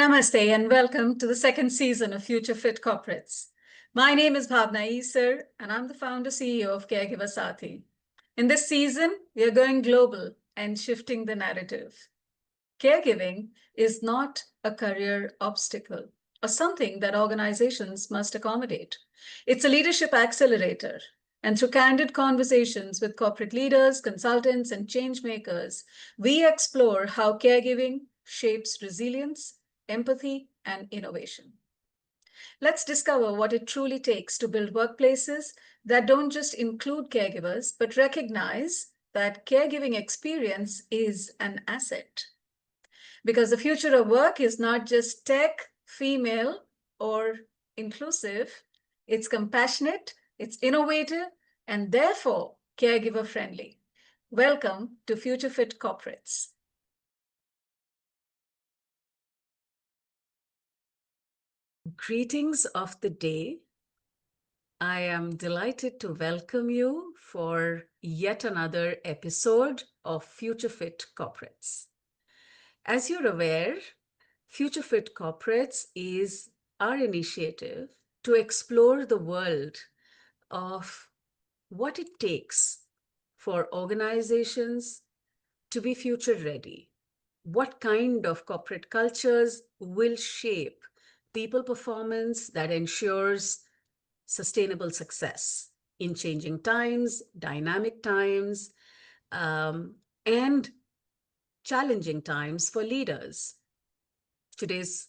Namaste and welcome to the second season of Future Fit Corporates. My name is Bhavana Issar and I'm the founder CEO of Caregiver Saathi. In this season, we are going global and shifting the narrative. Caregiving is not a career obstacle or something that organizations must accommodate. It's a leadership accelerator. And through candid conversations with corporate leaders, consultants, and change makers, we explore how caregiving shapes resilience, empathy, and innovation. Let's discover what it truly takes to build workplaces that don't just include caregivers, but recognize that caregiving experience is an asset. Because the future of work is not just tech, female, or inclusive, it's compassionate, it's innovative, and therefore caregiver friendly. Welcome to Future Fit Corporates. Greetings of the day. I am delighted to welcome you for yet another episode of Future Fit Corporates. As you're aware, Future Fit Corporates is our initiative to explore the world of what it takes for organizations to be future ready. What kind of corporate cultures will shape people performance that ensures sustainable success in changing times, dynamic times, and challenging times for leaders. Today's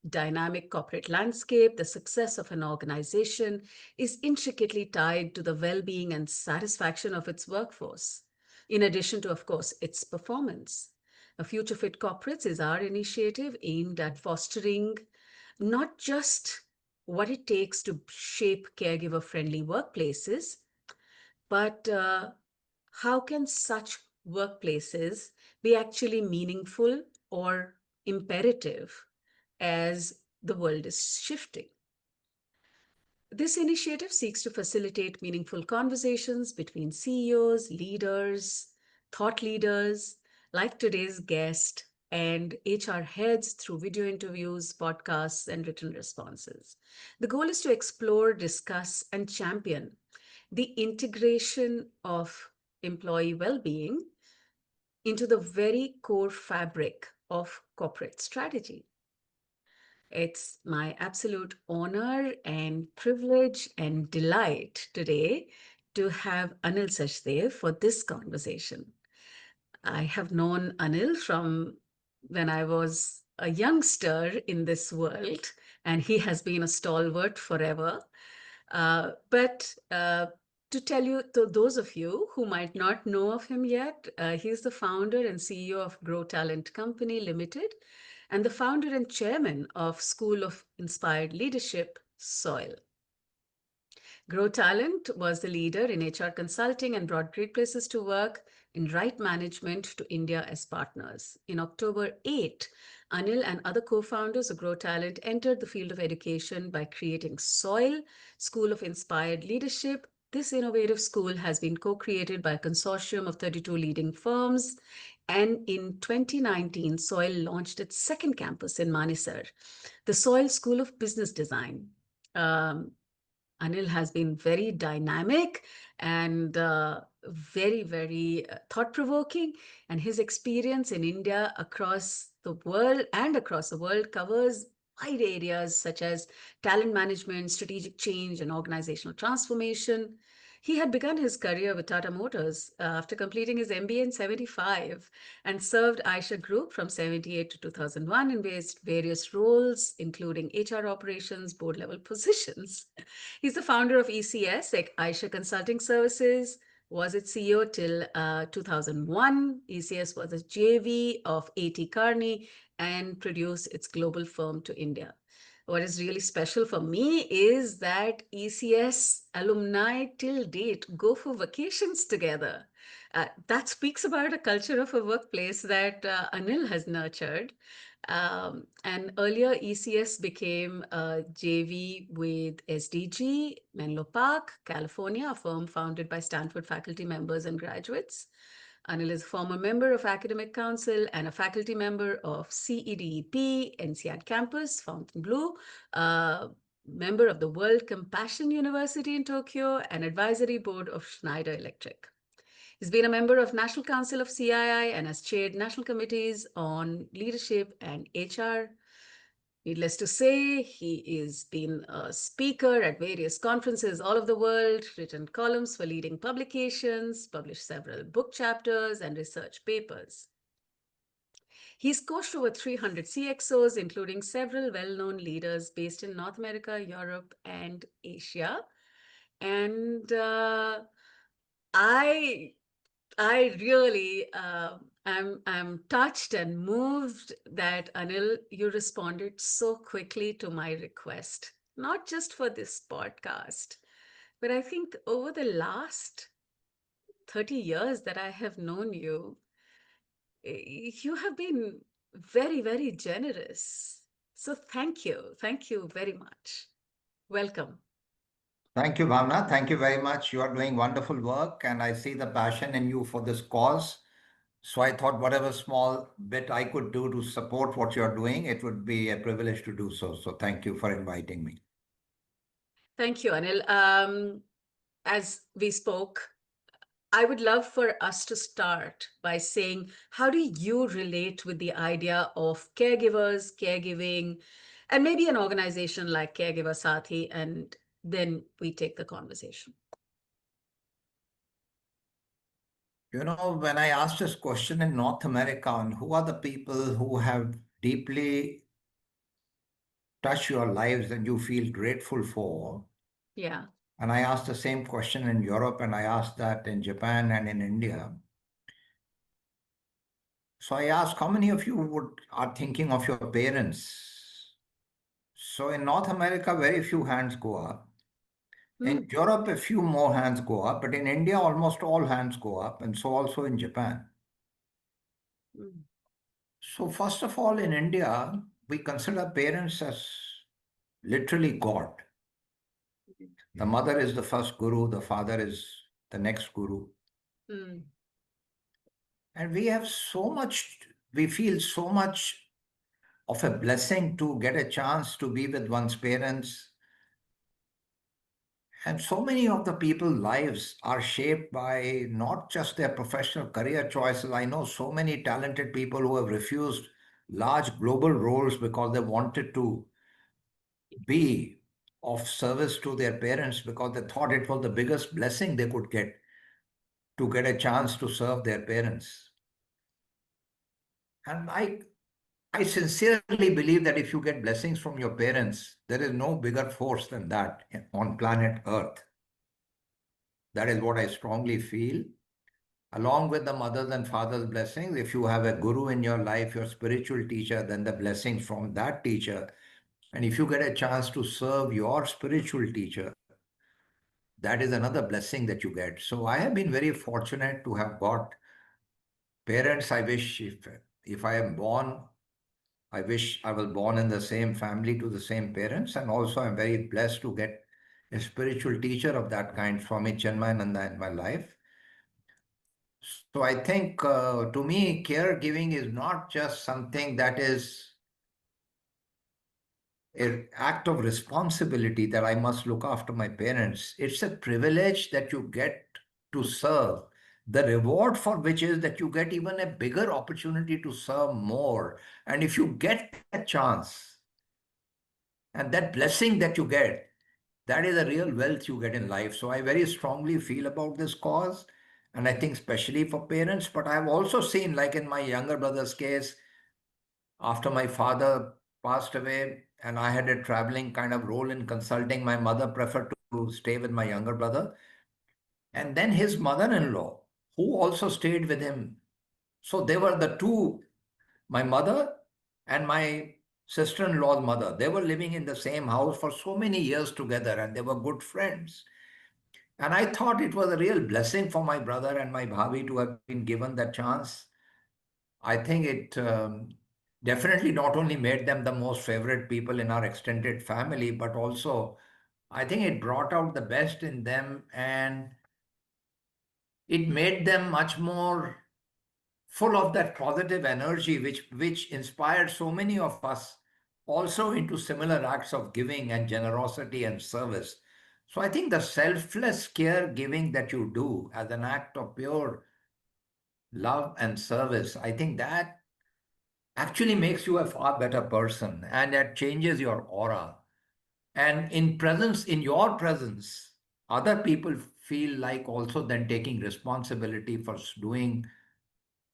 dynamic corporate landscape, the success of an organization is intricately tied to the well-being and satisfaction of its workforce, in addition to, of course, its performance. A Future Fit Corporates is our initiative aimed at fostering not just what it takes to shape caregiver-friendly workplaces, but how can such workplaces be actually meaningful or imperative as the world is shifting. This initiative seeks to facilitate meaningful conversations between CEOs, leaders, thought leaders, like today's guest, and HR heads through video interviews, podcasts, and written responses. The goal is to explore, discuss, and champion the integration of employee well-being into the very core fabric of corporate strategy. It's my absolute honor and privilege and delight today to have Anil Sachdeva for this conversation. I have known Anil from when I was a youngster in this world, and he has been a stalwart forever. But to tell you, to those of you who might not know of him yet, he's the founder and CEO of Grow Talent Company Limited, and the founder and chairman of School of Inspired Leadership, SOIL. Grow Talent was the leader in HR consulting and brought great places to work in right management to India as partners. In October 8, Anil and other co-founders of Grow Talent entered the field of education by creating SOIL, School of Inspired Leadership. This innovative school has been co-created by a consortium of 32 leading firms. And in 2019, SOIL launched its second campus in Manesar, the SOIL School of Business Design. Anil has been very dynamic and very, very thought-provoking, and his experience in India across the world covers wide areas such as talent management, strategic change, and organizational transformation. He had begun his career with Tata Motors after completing his MBA in 75 and served Aisha Group from 78 to 2001 in various roles, including HR operations, board-level positions. He's the founder of ECS, like Aisha Consulting Services, was its CEO till 2001. ECS was a JV of A.T. Kearney and produced its global firm to India. What is really special for me is that ECS alumni till date go for vacations together. That speaks about a culture of a workplace that Anil has nurtured. And earlier, ECS became a JV with SDG, Menlo Park, California, a firm founded by Stanford faculty members and graduates. Anil is a former member of Academic Council and a faculty member of CEDEP, NCR Campus, Fontainebleau, member of the World Compassion University in Tokyo, and advisory board of Schneider Electric. He's been a member of National Council of CII and has chaired national committees on leadership and HR. Needless to say, he has been a speaker at various conferences all over the world, written columns for leading publications, published several book chapters and research papers. He's coached over 300 CXOs, including several well-known leaders based in North America, Europe, and Asia. And I really I'm touched and moved that Anil, you responded so quickly to my request, not just for this podcast, but I think over the last 30 years that I have known you, you have been very, very generous. So thank you. Thank you very much. Welcome. Thank you, Bhavana. Thank you very much. You are doing wonderful work, and I see the passion in you for this cause. So I thought whatever small bit I could do to support what you're doing, it would be a privilege to do so. So thank you for inviting me. Thank you, Anil. As we spoke, I would love for us to start by saying, how do you relate with the idea of caregivers, caregiving, and maybe an organization like Caregiver Saathi, and then we take the conversation. You know, when I asked this question in North America on who are the people who have deeply touched your lives and you feel grateful for, Yeah. and I asked the same question in Europe and I asked that in Japan and in India. So I asked, how many of you are thinking of your parents? So in North America, very few hands go up. In Mm. Europe, a few more hands go up, but in India, almost all hands go up, and so also in Japan. Mm. So first of all, in India, we consider parents as literally God. The mother is the first guru, the father is the next guru. Mm. And we feel so much of a blessing to get a chance to be with one's parents. And so many of the people's lives are shaped by not just their professional career choices. I know so many talented people who have refused large global roles because they wanted to be of service to their parents because they thought it was the biggest blessing they could get to get a chance to serve their parents. And I sincerely believe that if you get blessings from your parents, there is no bigger force than that on planet Earth. That is what I strongly feel. Along with the mother's and father's blessings, if you have a guru in your life, your spiritual teacher, then the blessings from that teacher. And if you get a chance to serve your spiritual teacher, that is another blessing that you get. So I have been very fortunate to have got parents. I wish if I am born, I wish I was born in the same family to the same parents. And also I'm very blessed to get a spiritual teacher of that kind, Swami Chinmayananda, in my life. So I think to me, caregiving is not just something that is an act of responsibility that I must look after my parents. It's a privilege that you get to serve. The reward for which is that you get even a bigger opportunity to serve more. And if you get that chance and that blessing that you get, that is a real wealth you get in life. So I very strongly feel about this cause. And I think especially for parents, but I've also seen, like in my younger brother's case, after my father passed away and I had a traveling kind of role in consulting, my mother preferred to stay with my younger brother. And then his mother-in-law, who also stayed with him. So they were the two, my mother and my sister-in-law's mother. They were living in the same house for so many years together and they were good friends. And I thought it was a real blessing for my brother and my bhabi to have been given that chance. I think it definitely not only made them the most favorite people in our extended family, but also I think it brought out the best in them and it made them much more full of that positive energy which inspired so many of us also into similar acts of giving and generosity and service. So I think the selfless caregiving that you do as an act of pure love and service, I think that actually makes you a far better person, and that changes your aura. And in your presence, other people feel like also then taking responsibility for doing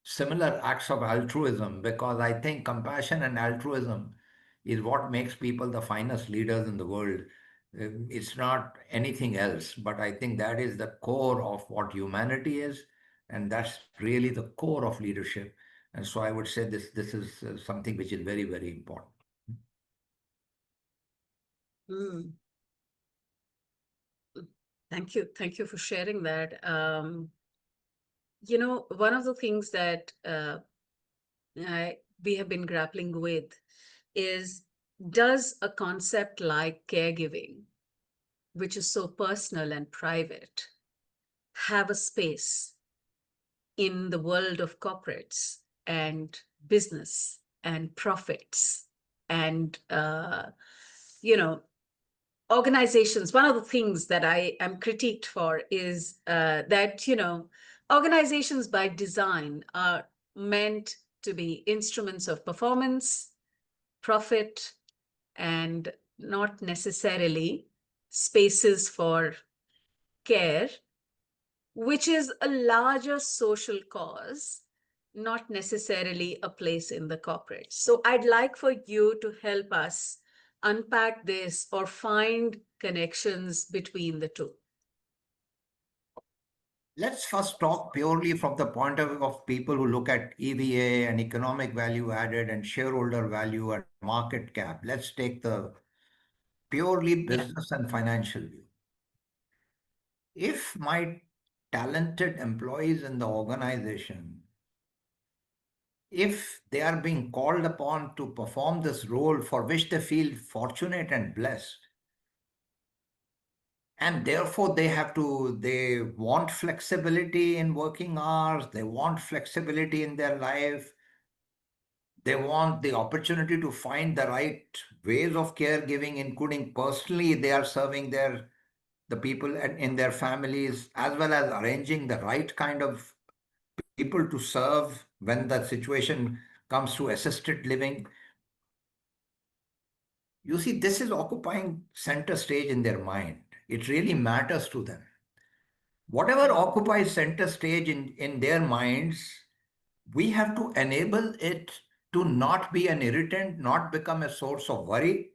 similar acts of altruism, because I think compassion and altruism is what makes people the finest leaders in the world. It's not anything else, but I think that is the core of what humanity is, and that's really the core of leadership. And so I would say this is something which is very, very important. Mm. Thank you for sharing that. One of the things that we have been grappling with is, does a concept like caregiving, which is so personal and private, have a space in the world of corporates and business and profits and you know organizations? One of the things that I am critiqued for is that organizations by design are meant to be instruments of performance, profit, and not necessarily spaces for care, which is a larger social cause, not necessarily a place in the corporate. So I'd like for you to help us unpack this or find connections between the two. Let's first talk purely from the point of view of people who look at EVA and economic value added and shareholder value and market cap. Let's take the purely Yeah. business and financial view. If my talented employees in the organization, if they are being called upon to perform this role for which they feel fortunate and blessed, and therefore they want flexibility in working hours, they want flexibility in their life, they want the opportunity to find the right ways of caregiving, including personally they are serving the people in their families, as well as arranging the right kind of people to serve when the situation comes to assisted living. You see, this is occupying center stage in their mind. It really matters to them. Whatever Mm. occupies center stage in their minds, we have to enable it to not be an irritant, not become a source of worry.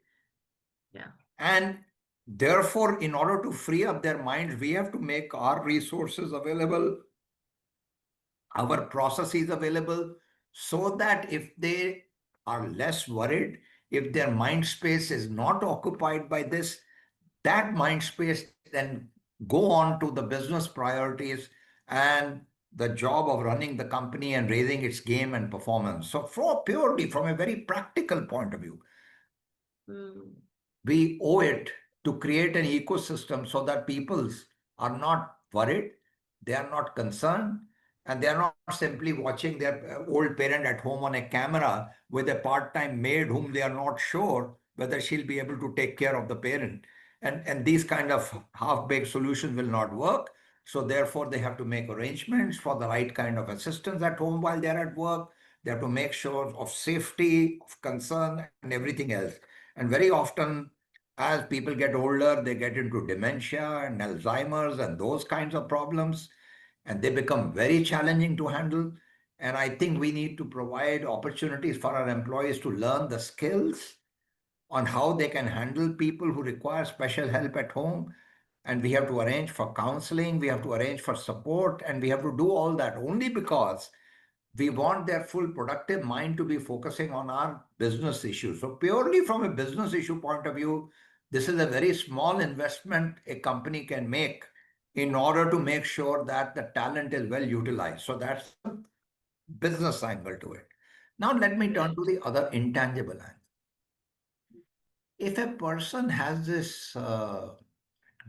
Yeah. And therefore, in order to free up their minds, we have to make our resources available, our processes available, so that if they are less worried, if their mind space is not occupied by this, that mind space then go on to the business priorities and the job of running the company and raising its game and performance. So purely from a very practical point of view, Mm. we owe it to create an ecosystem so that peoples are not worried, they are not concerned, and they are not simply watching their old parent at home on a camera with a part-time maid whom they are not sure whether she'll be able to take care of the parent. And these kind of half-baked solutions will not work. So therefore, they have to make arrangements for the right kind of assistance at home while they're at work. They have to make sure of safety, of concern, and everything else. And very often, as people get older, they get into dementia and Alzheimer's and those kinds of problems, and they become very challenging to handle. And I think we need to provide opportunities for our employees to learn the skills on how they can handle people who require special help at home. And we have to arrange for counseling, we have to arrange for support, and we have to do all that only because we want their full productive mind to be focusing on our business issues. So purely from a business issue point of view, this is a very small investment a company can make in order to make sure that the talent is well utilized. So that's the business angle to it. Now let me turn to Right. the other intangible angle. If a person has this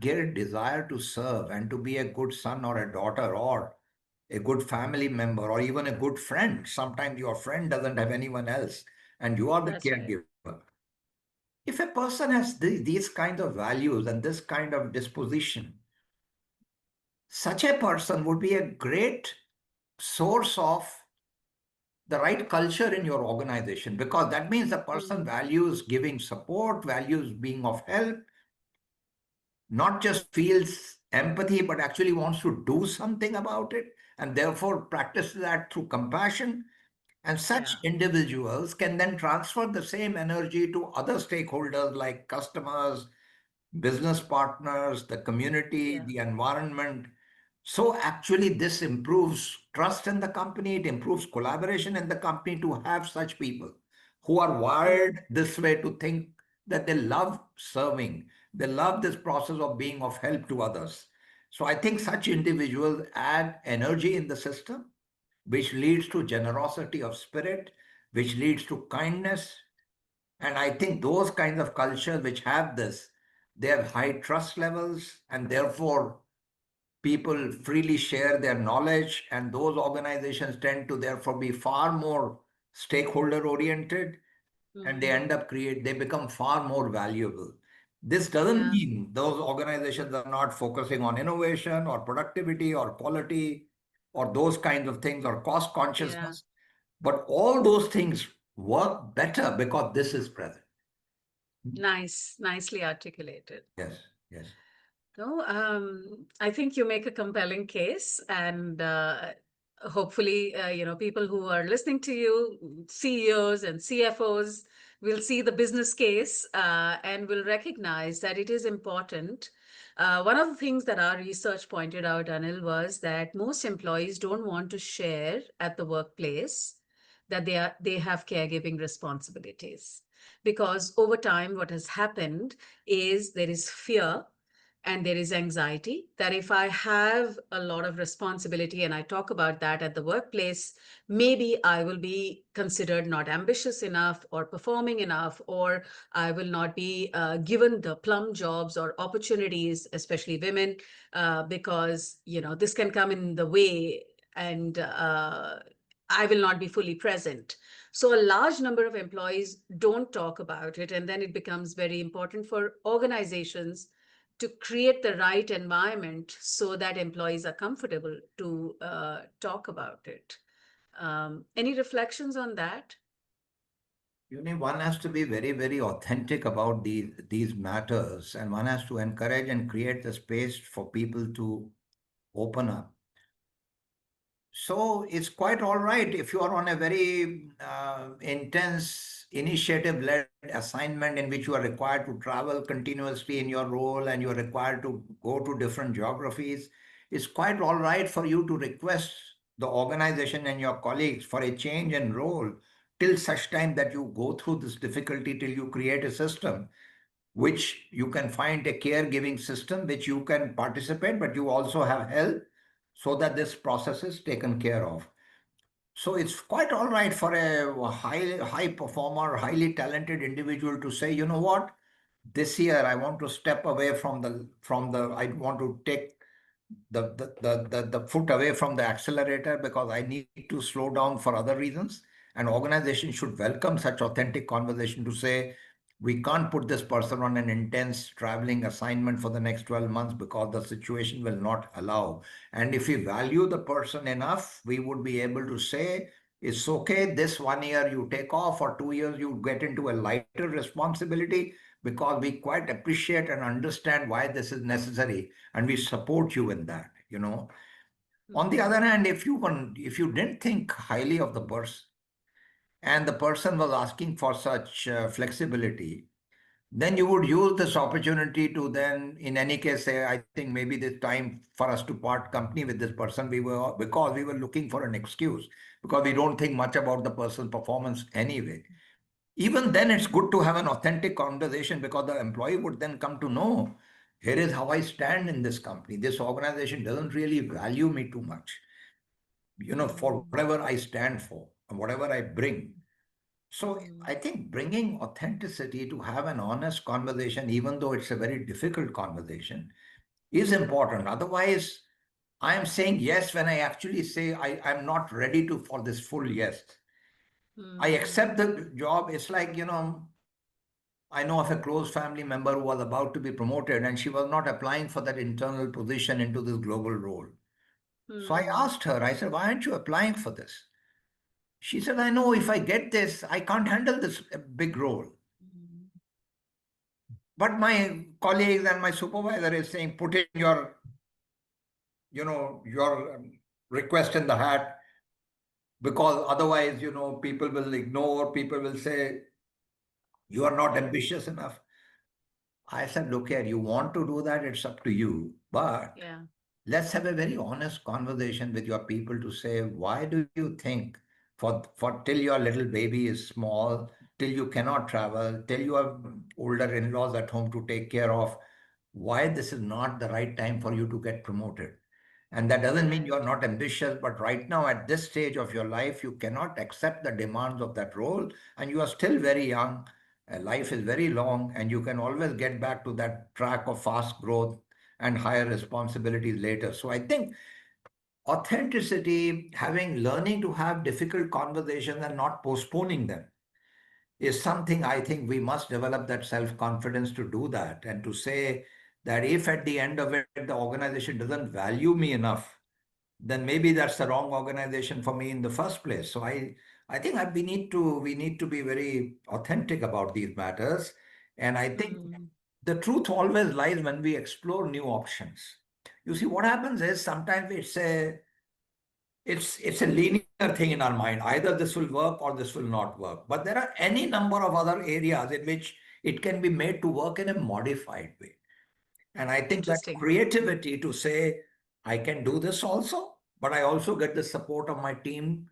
great desire to serve and to be a good son or a daughter, or a good family member, or even a good friend. Sometimes your friend doesn't have anyone else, and you are the That's right. caregiver. If a person has these kind of values and this kind of disposition, such a person would be a great source of the right culture in your organization, because that means the person Mm, values giving support, values being of help, not just feels empathy, but actually wants to do something about it, and therefore practices that through compassion. And such yeah, individuals can then transfer the same energy to other stakeholders like customers, business partners, the community, yeah. the environment. So actually, this improves trust in the company. It improves collaboration in the company to have such people who are Mm, wired this way to think that they love serving. They love this process of being of help to others. So I think such individuals add energy in the system, which leads to generosity of spirit, which leads to kindness. And I think those kinds of cultures which have this, they have high trust levels, and therefore people freely share their knowledge, and those organizations tend to therefore be far more stakeholder oriented, and they mm, end up they become far more valuable. This doesn't yeah, mean those organizations are not focusing on innovation or productivity or quality or those kinds of things or cost yeah. consciousness, but all those things work better because this is present. Nice, nicely articulated. Yes, yes. No, I think you make a compelling case, and hopefully, people who are listening to you, CEOs and CFOs, will see the business case and will recognize that it is important. One of the things that our research pointed out, Anil, was that most employees don't want to share at the workplace that they have caregiving responsibilities, because over time, what has happened is there is fear and there is anxiety that if I have a lot of responsibility and I talk about that at the workplace, maybe I will be considered not ambitious enough or performing enough, or I will not be given the plum jobs or opportunities, especially women, because this can come in the way, and I will not be fully present. So a large number of employees don't talk about it, and then it becomes very important for organizations to create the right environment so that employees are comfortable to talk about it. Any reflections on that? You know, one has to be very, very authentic about these matters, and one has to encourage and create the space for people to open up. So it's quite all right if you are on a very intense initiative-led assignment in which you are required to travel continuously in your role and you are required to go to different geographies. It's quite all right for you to request the organization and your colleagues for a change in role till such time that you go through this difficulty, till you create a system which you can find a caregiving system which you can participate, but you also have help so that this process is taken care of. So it's quite all right for a high performer, highly talented individual to say, you know what, this year I want to step away from the I want to take the foot away from the accelerator because I need to slow down for other reasons. An organization should welcome such authentic conversation to say, we can't put this person on an intense traveling assignment for the next 12 months because the situation will not allow. And if we value the person enough, we would be able to say, it's okay, this 1 year you take off, or 2 years you get into a lighter responsibility because we quite appreciate and understand why this is necessary, and we support you in that. On the other Mhm. hand, if you didn't think highly of the person and the person was asking for such flexibility, then you would use this opportunity to then, in any case, say, I think maybe this time for us to part company with this person. Because we were looking for an excuse, because we don't think much about the person's performance anyway. Even then, it's good to have an authentic conversation because the employee would then come to know, here is how I stand in this company. This organization doesn't really value me too much, for Mhm. whatever I stand for and whatever I bring. So Mhm. I think bringing authenticity to have an honest conversation, even though it's a very difficult conversation, is important. Otherwise, I am saying yes when I actually say I'm not ready to for this full yes. I Hmm. accept the job. It's like, I know of a close family member who was about to be promoted and she was not applying for that internal position into this global role. So I Hmm. asked her, I said, why aren't you applying for this? She said, I know if I get this, I can't handle this big role. Hmm. But my colleagues and my supervisor is saying, put in your request in the hat, because otherwise, people will ignore, people will say, you are not Yeah. ambitious enough. I said, look here, you want to do that, it's up to you. But Yeah. let's have a very honest conversation with your people to say, why do you think for till your little baby is small, till you cannot travel, till you have older in-laws at home to take care of, why this is not the right time for you to get promoted? And that doesn't mean Right. you're not ambitious, but right now at this stage of your life, you cannot accept the demands of that role, and you are still very young. Life is very long, and you can always get back to that track of fast growth and higher responsibilities later. So I think authenticity, having learning to have difficult conversations and not postponing them, is something I think we must develop that self confidence to do that and to say that if at the end of it the organization doesn't value me enough, then maybe that's the wrong organization for me in the first place. So I think we need to be very authentic about these matters. And I think Hmm. the truth always lies when we explore new options. You see, what happens is sometimes it's a linear thing in our mind. Either this will work or this will not work. But there are any number of other areas in which it can be made to work in a modified way. And I think that Interesting. creativity to say, I can do this also, but I also get the support of my team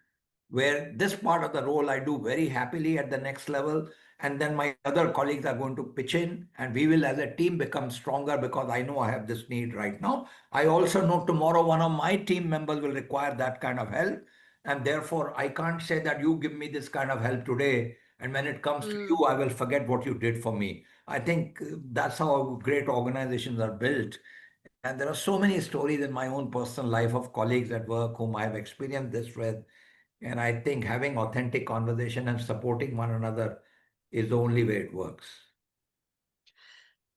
where this part of the role I do very happily at the next level. And then my other colleagues are going to pitch in, and we will, as a team, become stronger because I know I have this need right now. I also know tomorrow one of my team members will require that kind of help. And therefore, I can't say that you give me this kind of help today. And when it comes to Hmm. you, I will forget what you did for me. I think that's how great organizations are built. And there are so many stories in my own personal life of colleagues at work whom I have experienced this with. And I think having authentic conversation and supporting one another is the only way it works.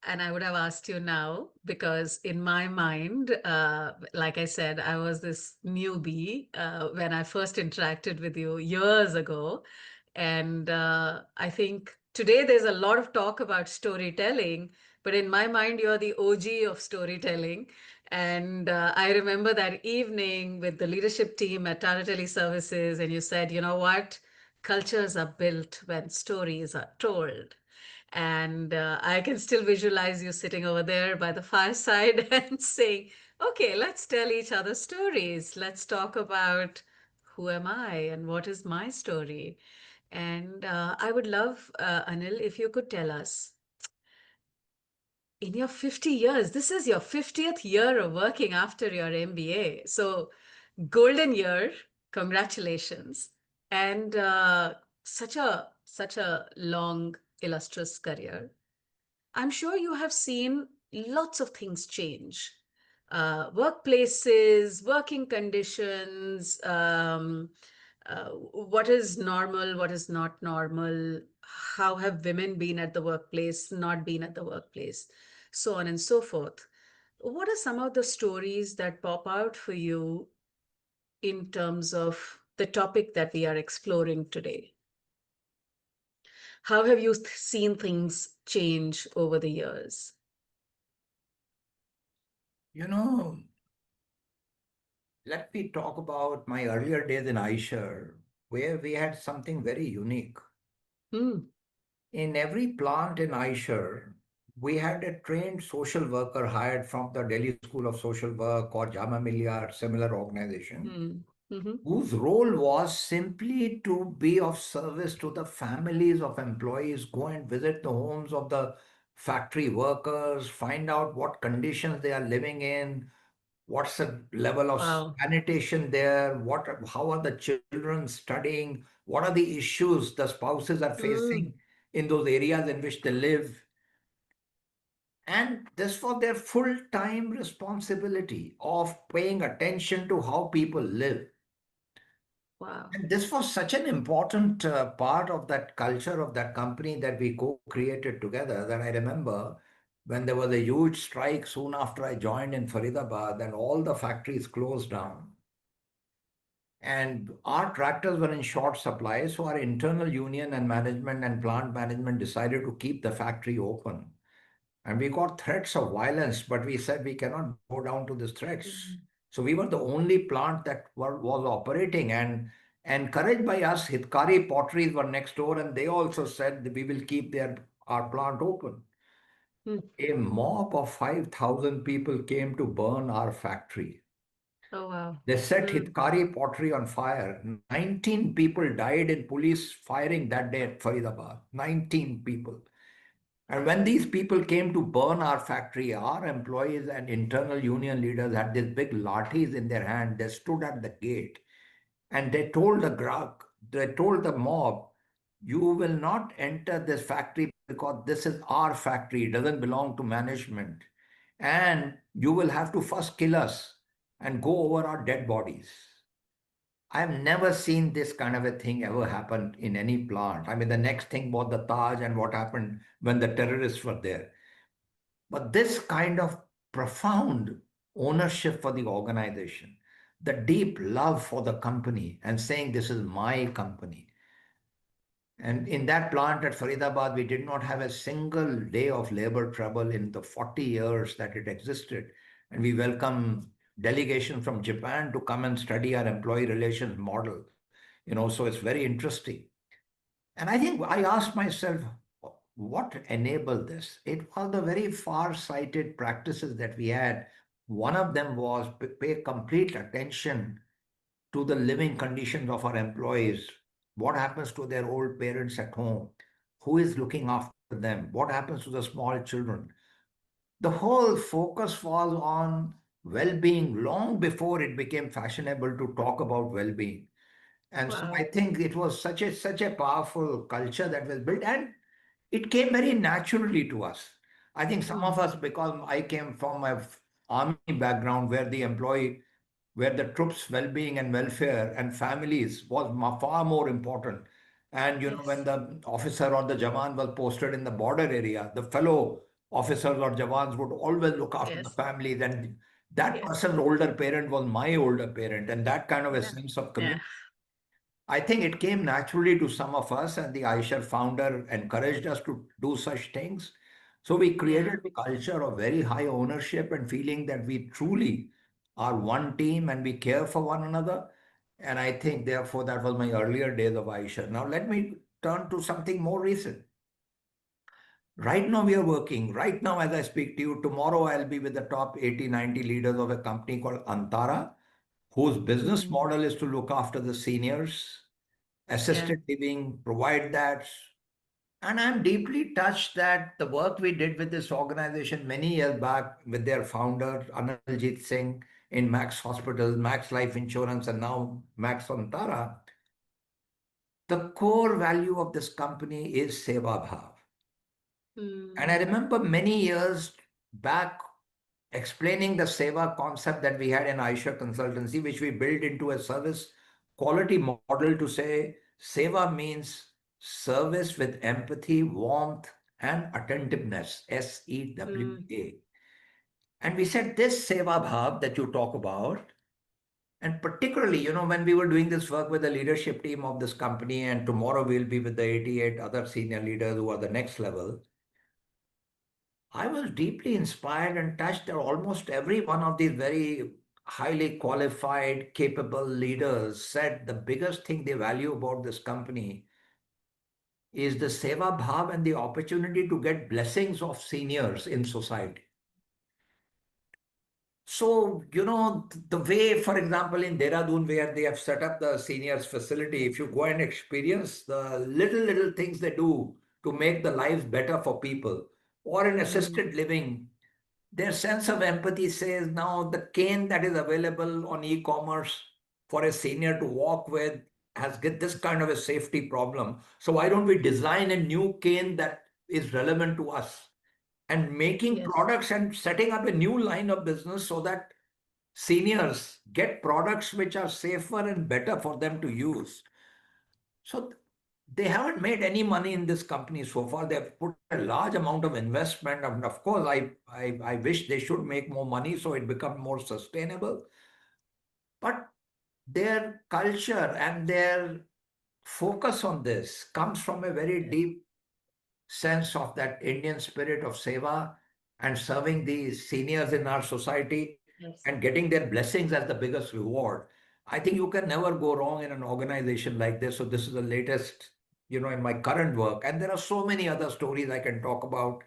And I would have asked you now because, in my mind, like I said, I was this newbie when I first interacted with you years ago. And I think today there's a lot of talk about storytelling, but in my mind, you're the OG of storytelling. And I remember that evening with the leadership team at Tata Teleservices, and you said, you know what? Cultures are built when stories are told. And I can still visualize you sitting over there by the fireside and saying, okay, let's tell each other stories. Let's talk about who am I and what is my story. And I would love, Anil, if you could tell us in your 50 years, this is your 50th year of working after your MBA. So, golden year, congratulations. And such a long, illustrious career. I'm sure you have seen lots of things change. Workplaces, working conditions, what is normal, what is not normal, how have women been at the workplace, not been at the workplace, so on and so forth. What are some of the stories that pop out for you in terms of the topic that we are exploring today? How have you seen things change over the years? You know, let me talk about my earlier days in Aisha, where we had something very unique. Hmm. In every plant in Aisha, we had a trained social worker hired from the Delhi School of Social Work or Jama Millia, similar organization, Hmm. Hmm. whose role was simply to be of service to the families of employees, go and visit the homes of the factory workers, find out what conditions they are living in, what's the level of Wow. sanitation there, how are the children studying, what are the issues the spouses are Mm. facing in those areas in which they live. And this was their full-time responsibility of paying attention to how people live. Wow. And this was such an important part of that culture of that company that we co-created together, that I remember when there was a huge strike soon after I joined in Faridabad and all the factories closed down. And our tractors were in short supply, so our internal union and management and plant management decided to keep the factory open. And we got threats of violence, but we said we cannot bow down to these threats. Mm. So we were the only plant that was operating. And encouraged by us, Hitkari potteries were next door, and they also said that we will keep our plant open. Mm. A mob of 5,000 people came to burn our factory. Oh, wow. They set Mm. Hitkari pottery on fire. 19 people died in police firing that day at Faridabad. 19 people. And when these people came to burn our factory, our employees and internal union leaders had these big lathis in their hand. They stood at the gate and they told the mob, you will not enter this factory because this is our factory. It doesn't belong to management. And you will have to first kill us and go over our dead bodies. I've never seen this kind of a thing ever happen in any plant. I mean, the next thing was the Taj and what happened when the terrorists were there. But this kind of profound ownership for the organization, the deep love for the company and saying, this is my company. And in that plant at Faridabad, we did not have a single day of labor trouble in the 40 years that it existed. And we welcome delegation from Japan to come and study our employee relations model. So it's very interesting. And I think I asked myself, what enabled this? It was the very far-sighted practices that we had. One of them was pay complete attention to the living conditions of our employees. What happens to their old parents at home? Who is looking after them? What happens to the small children? The whole focus was on well-being long before it became fashionable to talk about well-being. And so I Wow. think it was such a powerful culture that was built, and it came very naturally to us. I think some Mm. of us, because I came from my army background where the troops' well-being and welfare and families was far more important. And when Yes. the officer or the Jawan was posted in the border area, the fellow officers or Jawans would always look after the Yes. families. And that Yes. person's older parent was my older parent, and that kind of a Yeah. sense of Yeah. community. I think it came naturally to some of us, and the Aisha founder encouraged us to do such things. So we Yeah. created a culture of very high ownership and feeling that we truly are one team and we care for one another. And I think, therefore, that was my earlier days of Aisha. Now, let me turn to something more recent. Right now, we are working. Right now, as I speak to you, tomorrow I'll be with the top 80, 90 leaders of a company called Antara, whose business Mm. model is to look after the seniors, Yeah. assisted living, provide that. And I'm deeply touched that the work we did with this organization many years back with their founder, Analjit Singh, in Max Hospitals, Max Life Insurance, and now Max Antara, the core value of this company is Seva Bhav. And I Mm. remember many years back explaining the Seva concept that we had in Aisha Consultancy, which we built into a service quality model to say Seva means service with empathy, warmth, and attentiveness, Mm. SEWA. And we said this Seva Bhav that you talk about, and particularly, when we were doing this work with the leadership team of this company, and tomorrow we'll be with the 88 other senior leaders who are the next level, I was deeply inspired and touched that almost every one of these very highly qualified, capable leaders said the biggest thing they value about this company is the seva bhav and the opportunity to get blessings of seniors in society. So, the way, for example, in Dehradun, where they have set up the seniors facility, if you go and experience the little things they do to make the lives better for people, or in Mm. assisted living, their sense of empathy says now the cane that is available on e-commerce for a senior to walk with has get this kind of a safety problem. So why don't we design a new cane that is relevant to us? and making Yes. products and setting up a new line of business so that seniors get products which are safer and better for them to use. So they haven't made any money in this company so far. They've put a large amount of investment. And of course, I wish they should make more money so it becomes more sustainable. But their culture and their focus on this comes from a very Yes. deep sense of that Indian spirit of seva and serving the seniors in our society Yes. and getting their blessings as the biggest reward. I think you can never go wrong in an organization like this. So this is the latest, in my current work. And there are so many other stories I can talk about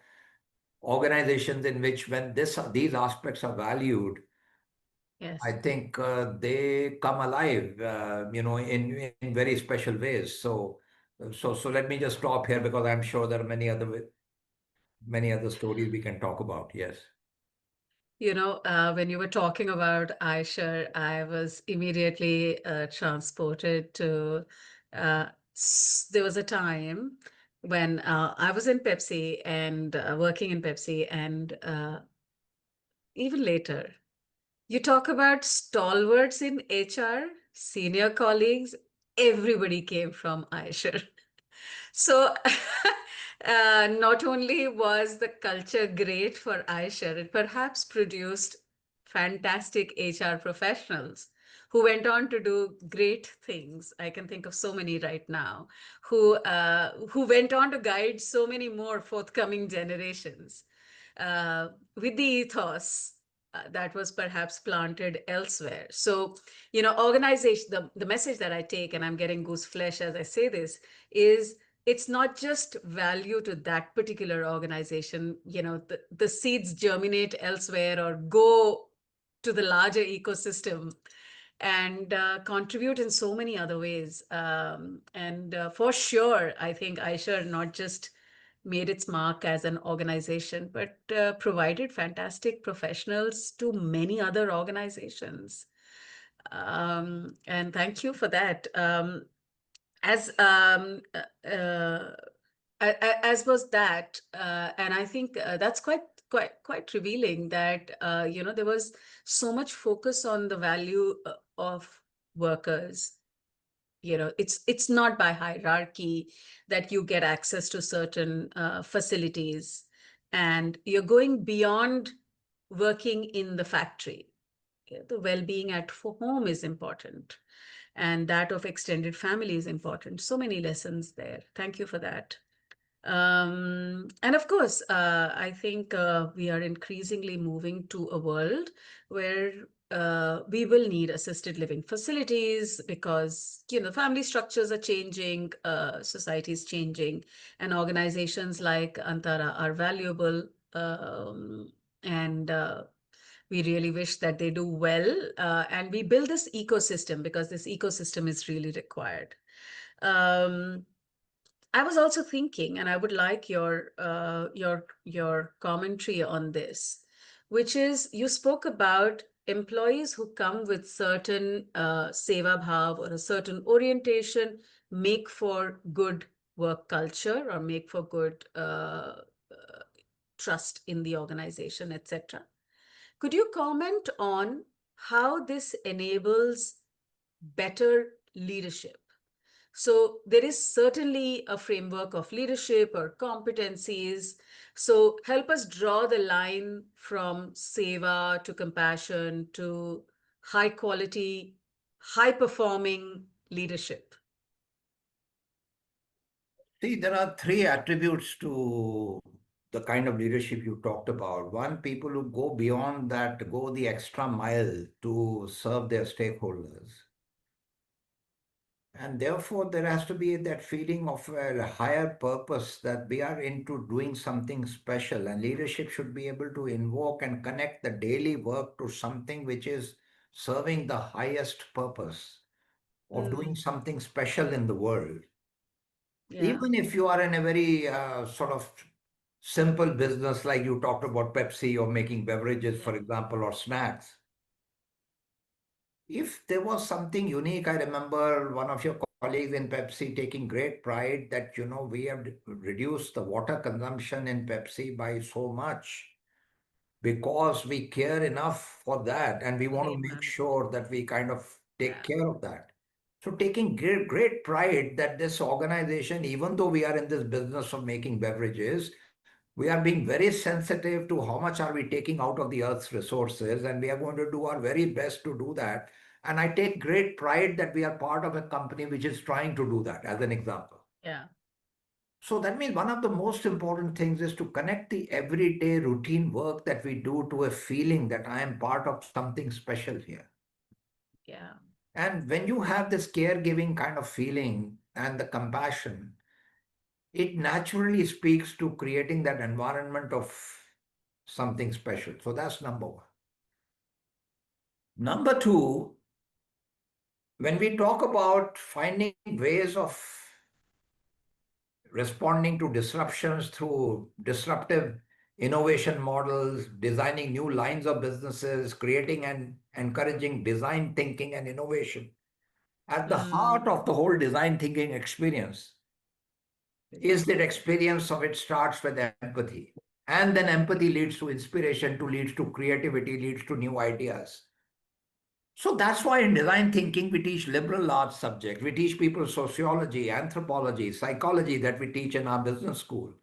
organizations in which when these aspects are valued, I Yes. think they come alive, in very special ways. So let me just stop here because I'm sure there are many other stories we can talk about. Yes. When you were talking about Aisha, I was immediately transported to. There was a time when I was in Pepsi and working in Pepsi, and even later, you talk about stalwarts in HR, senior colleagues. Everybody came from Aisha. So, not only was the culture great for Aisha, it perhaps produced fantastic HR professionals who went on to do great things. I can think of so many right now who went on to guide so many more forthcoming generations with the ethos that was perhaps planted elsewhere. So, organization, the message that I take, and I'm getting goose flesh as I say this, is it's not just value to that particular organization. The seeds germinate elsewhere or go to the larger ecosystem and contribute in so many other ways. And for sure, I think Aisha not just made its mark as an organization, but provided fantastic professionals to many other organizations. And thank you for that. As as was that, and I think that's quite revealing that there was so much focus on the value of workers. It's not by hierarchy that you get access to certain facilities, and you're going beyond working in the factory. The well-being at home is important, and that of extended family is important. So many lessons there. Thank you for that. And of course, I think we are increasingly moving to a world where we will need assisted living facilities because, family structures are changing, society is changing, and organizations like Antara are valuable. And we really wish that they do well. And we build this ecosystem because this ecosystem is really required. Um, I was also thinking, and I would like your commentary on this, which is you spoke about employees who come with certain seva bhav or a certain orientation make for good work culture or make for good trust in the organization, etc. Could you comment on how this enables better leadership? So there is certainly a framework of leadership or competencies. So help us draw the line from seva to compassion to high quality, high performing leadership. See, there are three attributes to the kind of leadership you talked about. One, people who go beyond that, go the extra mile to serve their stakeholders. And therefore, there has to be that feeling of a higher purpose that we are into doing something special. And leadership should be able to invoke and connect the daily work to something which is serving the highest purpose of doing Mm, something special in the world. yeah, Even if you are in a very sort of simple business, like you talked about Pepsi or making beverages, yeah, for example, or snacks. If there was something unique, I remember one of your colleagues in Pepsi taking great pride that, we have reduced the water consumption in Pepsi by so much because we care enough for that and we For want the to make environment. sure that we kind of take Yeah. care of that. So taking great pride that this organization, even though we are in this business of making beverages, we are being very sensitive to how much are we taking out of the earth's resources, and we are going to do our very best to do that. And I take great pride that we are part of a company which is trying to do that, as an example. Yeah. So that means one of the most important things is to connect the everyday routine work that we do to a feeling that I am part of something special here. Yeah. And when you have this caregiving kind of feeling and the compassion, it naturally speaks to creating that environment of something special. So that's number one. Number two, when we talk about finding ways of responding to disruptions through disruptive innovation models, designing new lines of businesses, creating and encouraging design thinking and innovation. At the heart Mm. of the whole design thinking experience is that experience of it starts with empathy. And then empathy leads to inspiration, to leads to creativity, leads to new ideas. So that's why in design thinking, we teach liberal arts subject. We teach people sociology, anthropology, psychology that we teach in our business school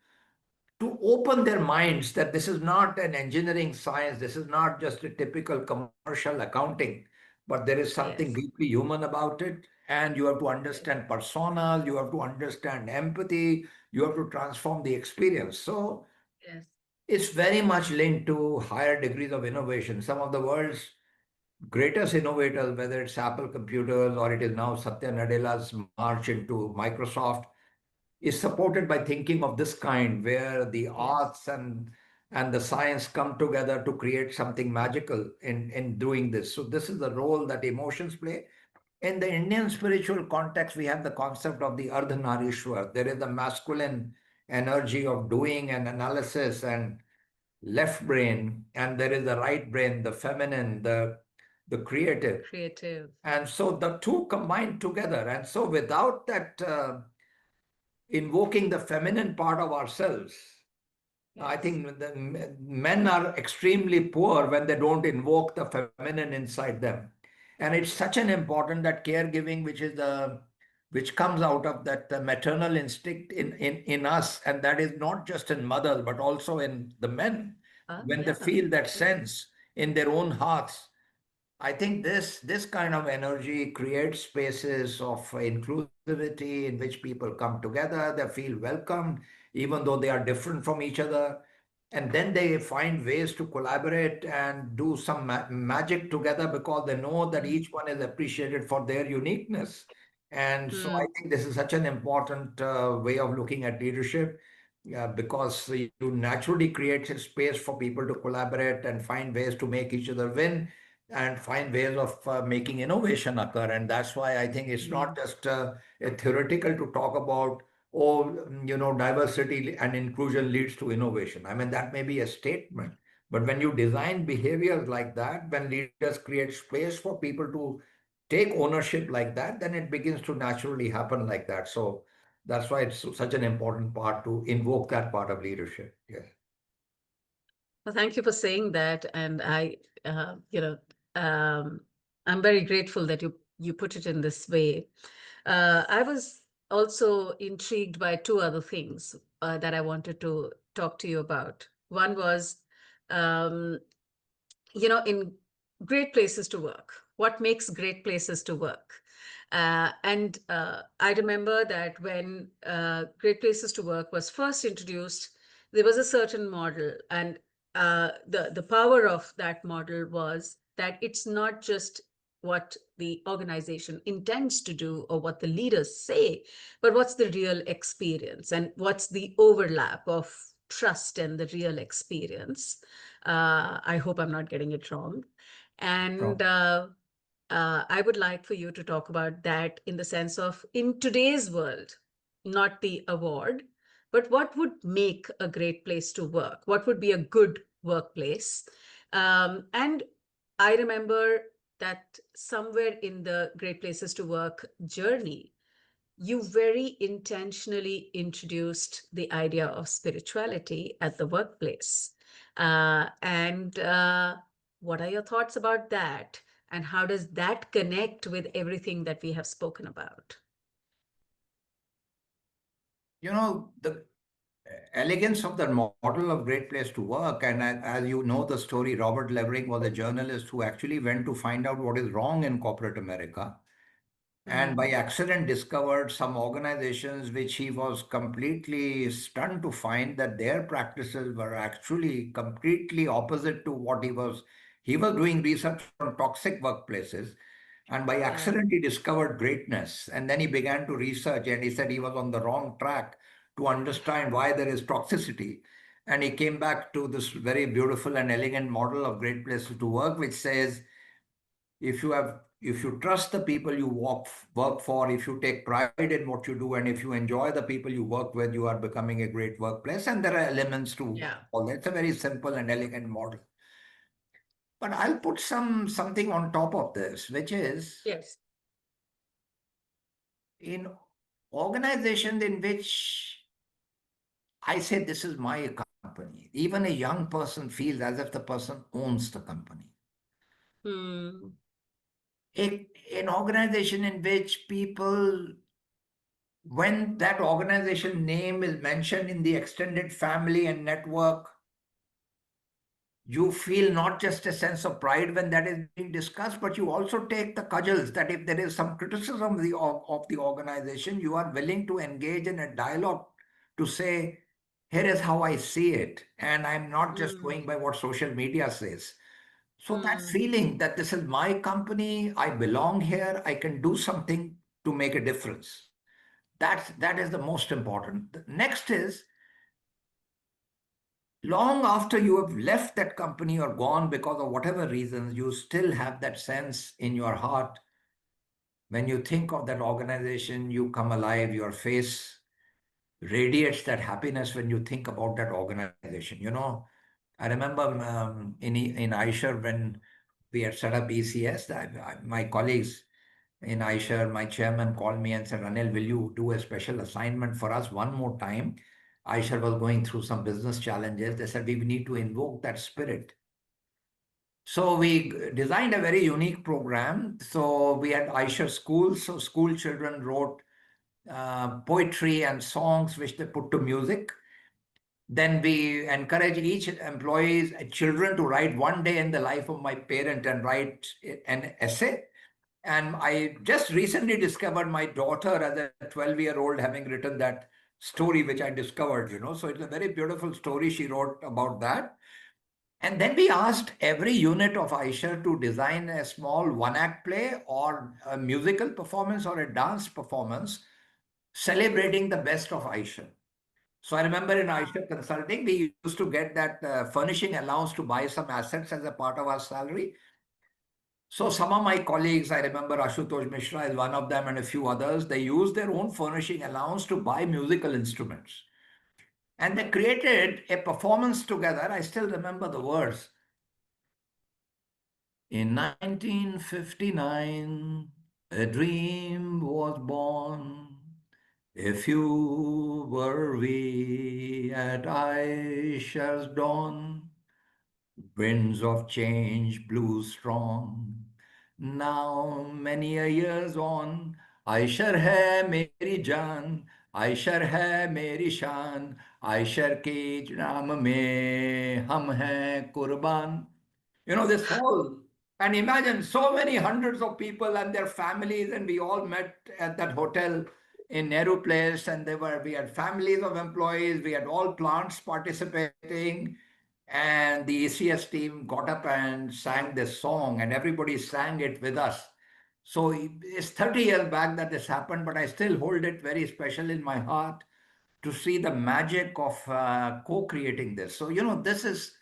to open their minds that this is not an engineering science, this is not just a typical commercial accounting, but there is something Yes. deeply human about it. And you have to Yes. understand personas, you have to understand empathy, you have to transform the experience. So Yes. it's very much linked to higher degrees of innovation. Some of the world's greatest innovators, whether it's Apple computers or it is now Satya Nadella's march into Microsoft, is supported by thinking of this kind, where the Yes. arts and the science come together to create something magical in doing this. So this is the role that emotions play. In the Indian spiritual context, we have the concept of the Ardhanarishwar. There is the masculine energy of doing and analysis and left brain, and there is the right brain, the feminine, the creative. Creative. And so the two combine together. And so without that invoking the feminine part of ourselves, I Yes. think the men are extremely poor when they don't invoke the feminine inside them. And it's such an important that caregiving, which comes out of that maternal instinct in us, and that is not just in mothers but also in the men, when they Yeah. feel that Yeah. sense in their own hearts. I think this kind of energy creates spaces of inclusivity in which people come together, they feel welcomed, even though they are different from each other. And then they find ways to collaborate and do some magic together because they know that Mm. each one is appreciated for their uniqueness. And so I Mm. think this is such an important way of looking at leadership, because you naturally create a space for people to collaborate and find ways to make each other win and find ways of making innovation occur. And that's why I think it's not Mm. just a theoretical to talk about, oh, diversity and inclusion leads to innovation. I mean, that may be a statement, but when you design behaviors like that, when leaders create space for people to take ownership like that, then it begins to naturally happen like that. So that's why it's such an important part to invoke that part of leadership. Yes. Well, thank you for saying that. And um, I'm very grateful that you put it in this way. I was also intrigued by two other things that I wanted to talk to you about. One was, um, in great places to work, what makes great places to work? And I remember that when Great Places to Work was first introduced, there was a certain model, and the power of that model was that it's not just what the organization intends to do or what the leaders say, but what's the real experience and what's the overlap of trust and the real experience. I hope I'm not getting it wrong. And I would like for you to talk about that in the sense of, in today's world, not the award, but what would make a great place to work? What would be a good workplace? And I remember that somewhere in the Great Places to Work journey, you very intentionally introduced the idea of spirituality at the workplace. And what are your thoughts about that? And how does that connect with everything that we have spoken about? The elegance of the model of Great Place to Work, and as you know the story, Robert Levering was a journalist who actually went to find out what is wrong in corporate America, and by Mm, accident discovered some organizations which he was completely stunned to find that their practices were actually completely opposite to what he was doing research on toxic workplaces, and by yeah, accident he discovered greatness, and then he began to research, and he said he was on the wrong track to understand why there is toxicity. And he came back to this very beautiful and elegant model of Great Places to Work, which says if you trust the people you work for, if you take pride in what you do, and if you enjoy the people you work with, you are becoming a great workplace. And there are elements to yeah, all that. It's a very simple and elegant model. But I'll put something on top of this, which is yes. in organizations in which I say this is my company, even a young person feels as if the person owns the company. Hmm. An organization in which people, when that organization name is mentioned in the extended family and network, you feel not just a sense of pride when that is being discussed, but you also take the cudgels that if there is some criticism of the organization, you are willing to engage in a dialogue to say, here is how I see it. And I'm not just Hmm. going by what social media says. So that Hmm. feeling that this is my company, I belong here, I can do something to make a difference. That is the most important. The next is long after you have left that company or gone because of whatever reasons, you still have that sense in your heart. When you think of that organization, you come alive, your face radiates that happiness when you think about that organization. I remember in Aisha when we had set up ECS, my colleagues in Aisha, my chairman called me and said, Anil, will you do a special assignment for us one more time? Aisha was going through some business challenges. They said, we need to invoke that spirit. So we designed a very unique program. So we had Aisha schools. So school children wrote poetry and songs which they put to music. Then we encourage each employee's children to write one day in the life of my parent and write an essay. And I just recently discovered my daughter as a 12-year-old having written that story, which I discovered. So it's a very beautiful story she wrote about that. And then we asked every unit of Aisha to design a small one-act play or a musical performance or a dance performance celebrating the best of Aisha. So I remember in Wow. Aisha Consulting, we used to get that furnishing allowance to buy some assets as a part of our salary. So some of my colleagues, I remember Ashutosh Mishra is one of them and a few others, they used their own furnishing allowance to buy musical instruments. And they created a performance together. I still remember the words. In 1959, a dream was born. A few were we at Aisha's dawn. Winds of change blew strong. Now many a years on, Aishar hai meri jaan, Aishar hai meri shaan, Aishar ke naam mein hum hai kurban. This whole, and imagine so many hundreds of people and their families, and we all met at that hotel in Nehru Place, and we had families of employees, we had all plants participating, and the ECS team got up and sang this song, and everybody sang it with us. So it's 30 years back that this happened, but I still hold it very special in my heart to see the magic of co-creating this. So, this is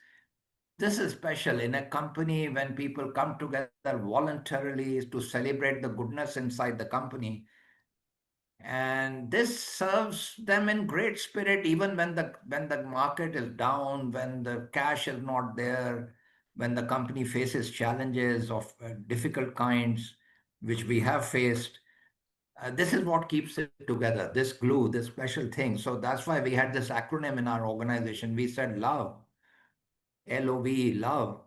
special in a company when people come together voluntarily to celebrate the goodness inside the company. And this serves them in great spirit, even when the market is down, when the cash is not there, when the company faces challenges of difficult kinds, which we have faced. This is what keeps it together, this glue, this special thing. So that's why we had this acronym in our organization. We said love, LOVE, love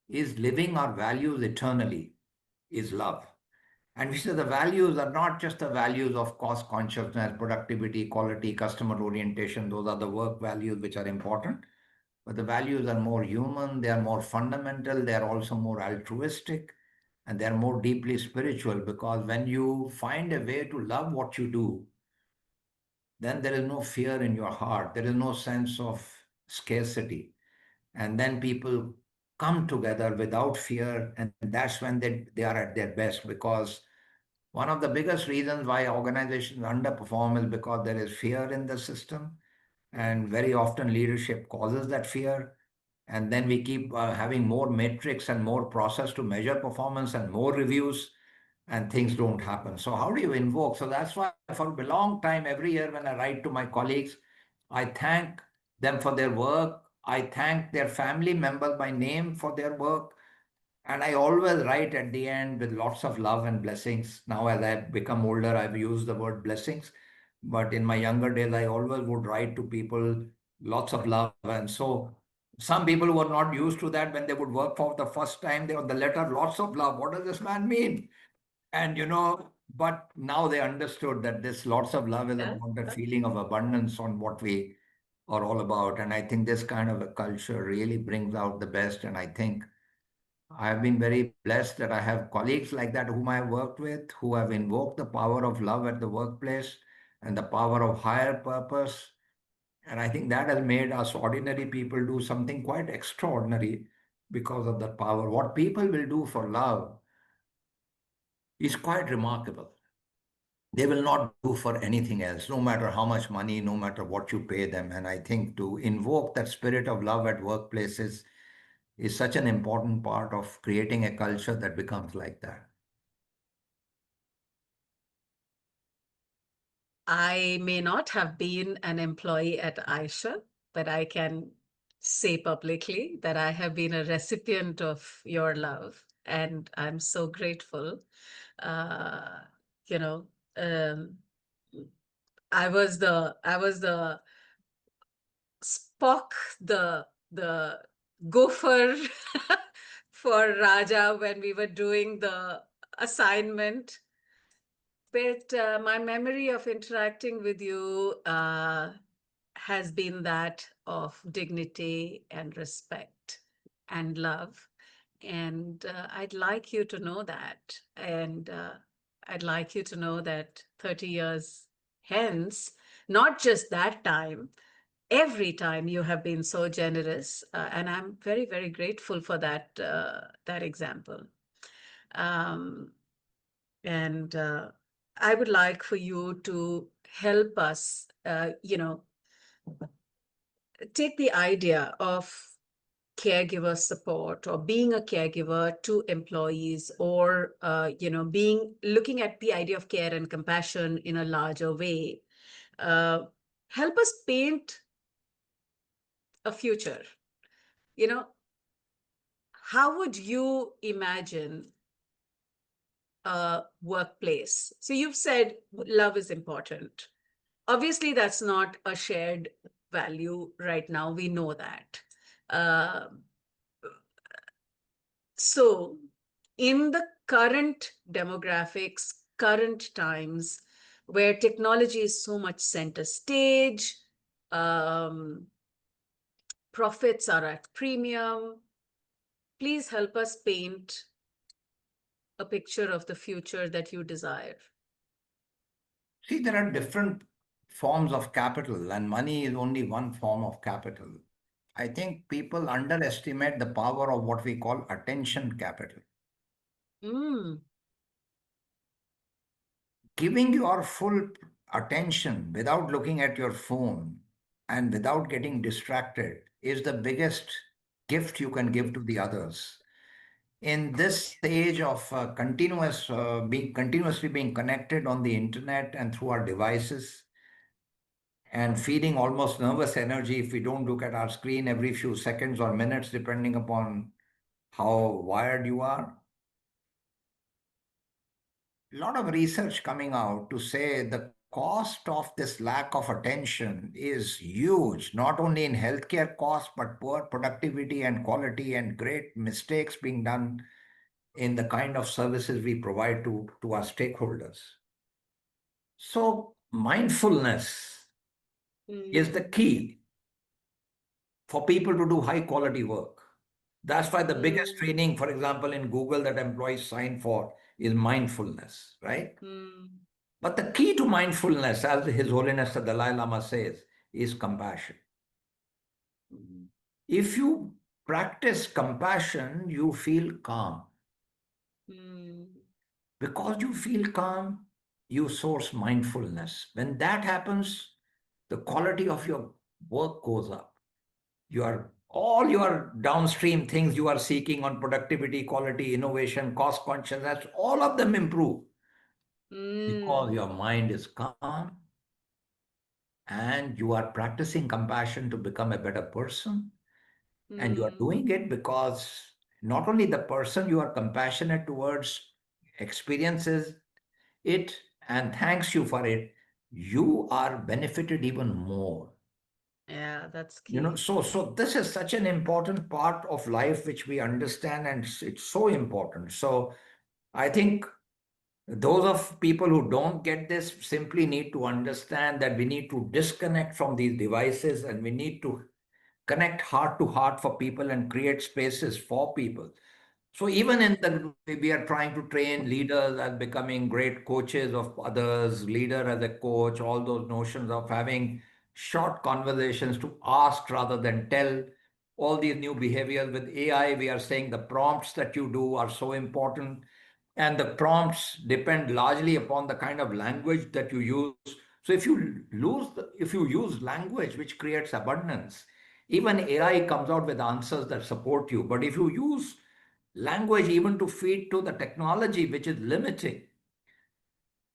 is living our values eternally, is love. And we say the values are not just the values of cost consciousness, productivity, quality, customer orientation. Those are the work values which are important. But the values are more human, they are more fundamental, they are also more altruistic, and they're more deeply spiritual, because when you find a way to love what you do, then there is no fear in your heart, there is no sense of scarcity. And then people come together without fear, and that's when they are at their best. Because one of the biggest reasons why organizations underperform is because there is fear in the system, and very often leadership causes that fear. And then we keep having more metrics and more process to measure performance and more reviews, and things don't happen. So how do you invoke? So that's why for a long time, every year when I write to my colleagues, I thank them for their work. I thank their family members by name for their work. And I always write at the end with lots of love and blessings. Now, as I've become older, I've used the word blessings. But in my younger days, I always would write to people lots of love. And so some people were not used to that. When they would work for the first time, they were the letter, lots of love. What does this man mean? And but now they understood that this lots of love is Yeah. about that feeling of abundance on what we are all about. And I think this kind of a culture really brings out the best. And I think I've been very blessed that I have colleagues like that whom I have worked with, who have invoked the power of love at the workplace and the power of higher purpose. And I think that has made us ordinary people do something quite extraordinary because of that power. What people will do for love is quite remarkable. They will not do for anything else, no matter how much money, no matter what you pay them. And I think to invoke that spirit of love at workplaces is such an important part of creating a culture that becomes like that. I may not have been an employee at Aisha, but I can say publicly that I have been a recipient of your love, and I'm so grateful. Uh, you know, um, I was the Spock, the gopher for Raja when we were doing the assignment. But my memory of interacting with you has been that of dignity and respect and love. And I'd like you to know that. And I'd like you to know that 30 years hence, not just that time, every time you have been so generous. And I'm very, very grateful for that example. Um, and I would like for you to help us, take the idea of caregiver support or being a caregiver to employees, or being looking at the idea of care and compassion in a larger way. uh, Help us paint a future. you know how would you imagine a workplace? So you've said love is important. Obviously, that's not a shared value right now. We know that. Um So, in the current demographics, current times, where technology is so much center stage, um, profits are at premium, please help us paint a picture of the future that you desire. See, there are different forms of capital, and money is only one form of capital. I think people underestimate the power of what we call attention capital. Mm, Giving your full attention without looking at your phone and without getting distracted is the biggest gift you can give to the others. In this age of being continuously being connected on the internet and through our devices, and feeling almost nervous energy if we don't look at our screen every few seconds or minutes, depending upon how wired you are. lot of research coming out to say the cost of this lack of attention is huge, not only in healthcare costs, but poor productivity and quality and great mistakes being done in the kind of services we provide to our stakeholders. So, mindfulness is the Mm, key for people to do high quality work. That's why the biggest mm, training, for example, in Google that employees sign for is mindfulness, right? mm, But the key to mindfulness, as His Holiness the Dalai Lama says, is compassion. mm, If you practice compassion, you feel calm. mm, Because you feel calm, you source mindfulness. When that happens, the quality of your work goes up. Your all your downstream things you are seeking on productivity, quality, innovation, cost consciousness, all of them improve because mm, your mind is calm and you are practicing compassion to become a better person. And you are mm. doing it because not only the person you are compassionate towards experiences it and thanks you for it, you are benefited even more. Yeah, that's You know, key. so this is such an important part of life which we understand, and it's so important. So I think those of people who don't get this simply need to understand that we need to disconnect from these devices and we need to connect heart to heart for people and create spaces for people. So even in the we are trying to train leaders as becoming great coaches of others, leader as a coach, all those notions of having short conversations to ask rather than tell, all these new behaviors with AI, we are saying the prompts that you do are so important. And the prompts depend largely upon the kind of language that you use. So if you use language which creates abundance, even AI comes out with answers that support you. But if you use language even to feed to the technology which is limiting,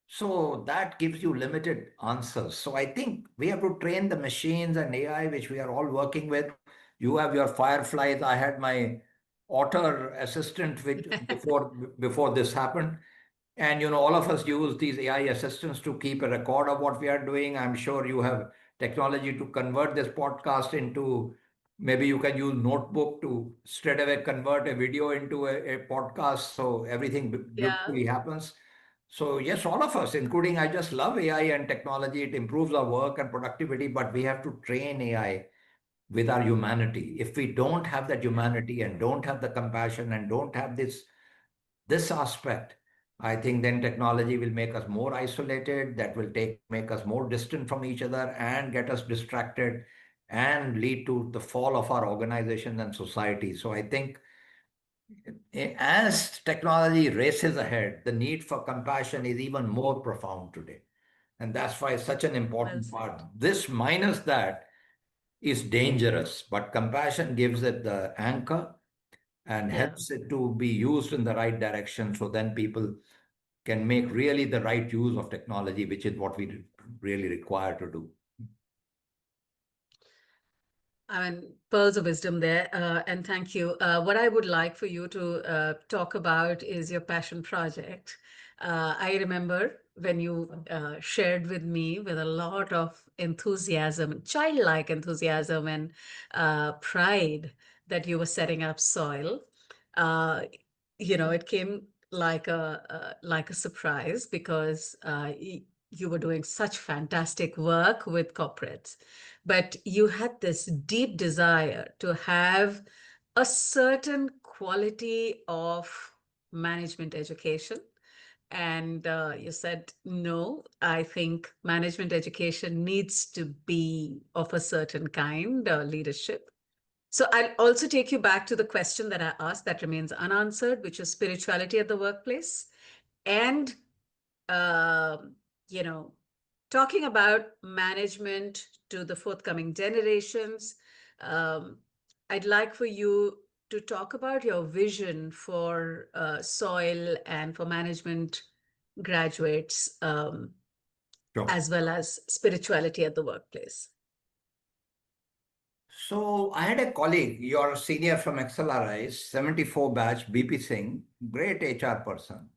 so that gives you limited answers. So I think we have to train the machines and AI which we are all working with. You have your fireflies. I had my otter assistant which before this happened. And all of us use these AI assistants to keep a record of what we are doing. I'm sure you have technology to convert this podcast into, maybe you can use Notebook to straight away convert a video into a podcast. So everything Yeah. beautifully happens. So yes, all of us, including I just love AI and technology. It improves our work and productivity, but we have to train AI with our humanity. If we don't have that humanity and don't have the compassion and don't have this aspect, I think then technology will make us more isolated, that will make us more distant from each other and get us distracted and lead to the fall of our organizations and society. So I think as technology races ahead, the need for compassion is even more profound today. And that's why it's such an Well important said. part. This minus that is dangerous, but compassion gives it the anchor and Yeah. helps it to be used in the right direction. So then people can make really the right use of technology, which is what we really require to do. I mean, pearls of wisdom there, and thank you. What I would like for you to talk about is your passion project. I remember when you shared with me with a lot of enthusiasm, childlike enthusiasm and pride that you were setting up Soil. Uh, it came like a surprise because you were doing such fantastic work with corporates, but you had this deep desire to have a certain quality of management education. And you said, no, I think management education needs to be of a certain kind, leadership. So I'll also take you back to the question that I asked that remains unanswered, which is spirituality at the workplace. And, um, you know, talking about management to the forthcoming generations, um, I'd like for you to talk about your vision for soil and for management graduates, Sure. as well as spirituality at the workplace. So I had a colleague, your senior from XLRI, 74 batch, BP Singh, great HR person.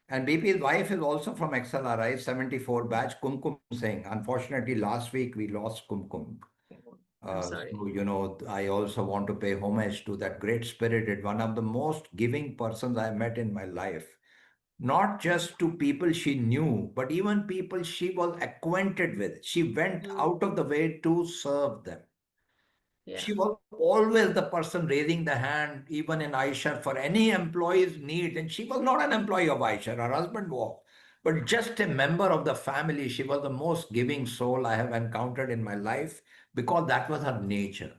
And BP's wife is also from XLRI, 74 batch, Kumkum Singh. Unfortunately, last week we lost Kumkum. Oh, I'm sorry. I also want to pay homage to that great spirited, one of the most giving persons I met in my life. Not just to people she knew, but even people she was acquainted with. She went Mm, out of the way to serve them. yeah. She was always the person raising the hand, even in Aisha, for any employee's need. And she was not an employee of Aisha, her husband was, but just a member of the family. She was the most giving soul I have encountered in my life because that was her nature.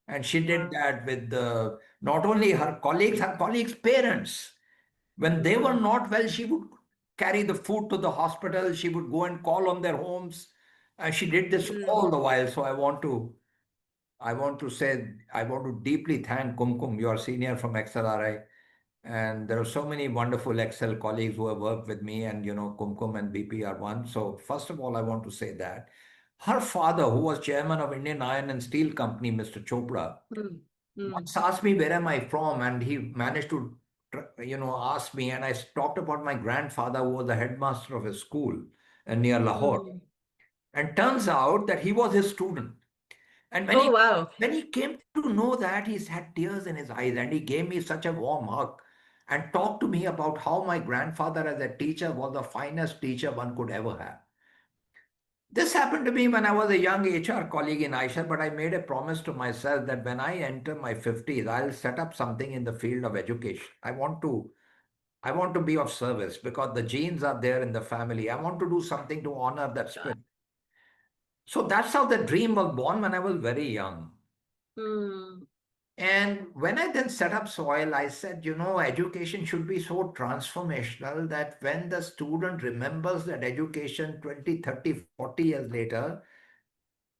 And she did Wow. that with not only her colleagues' parents. When they were Mm, not well, she would carry the food to the hospital. She would go and call on their homes. And she did this mm, all the while. So I want to deeply thank Kumkum, your senior from XLRI. And there are so many wonderful Excel colleagues who have worked with me, and Kumkum and BP are one. So, first of all, I want to say that her father, who was chairman of Indian Iron and Steel Company, Mr. Chopra, mm, mm, once asked me where am I from, and he managed to, ask me, and I talked about my grandfather, who was the headmaster of a school near Lahore. mm. And turns out that he was his student. And Oh, wow. when he came to know that, he had tears in his eyes, and he gave me such a warm hug and talked to me about how my grandfather as a teacher was the finest teacher one could ever have. This happened to me when I was a young HR colleague in Aisha, but I made a promise to myself that when I enter my 50s, I'll set up something in the field of education. I want to be of service because the genes are there in the family. I want to do something to honor that God. spirit. So that's how the dream was born when I was very young. Mm, And when I then set up Soil, I said, education should be so transformational that when the student remembers that education 20, 30, 40 years later,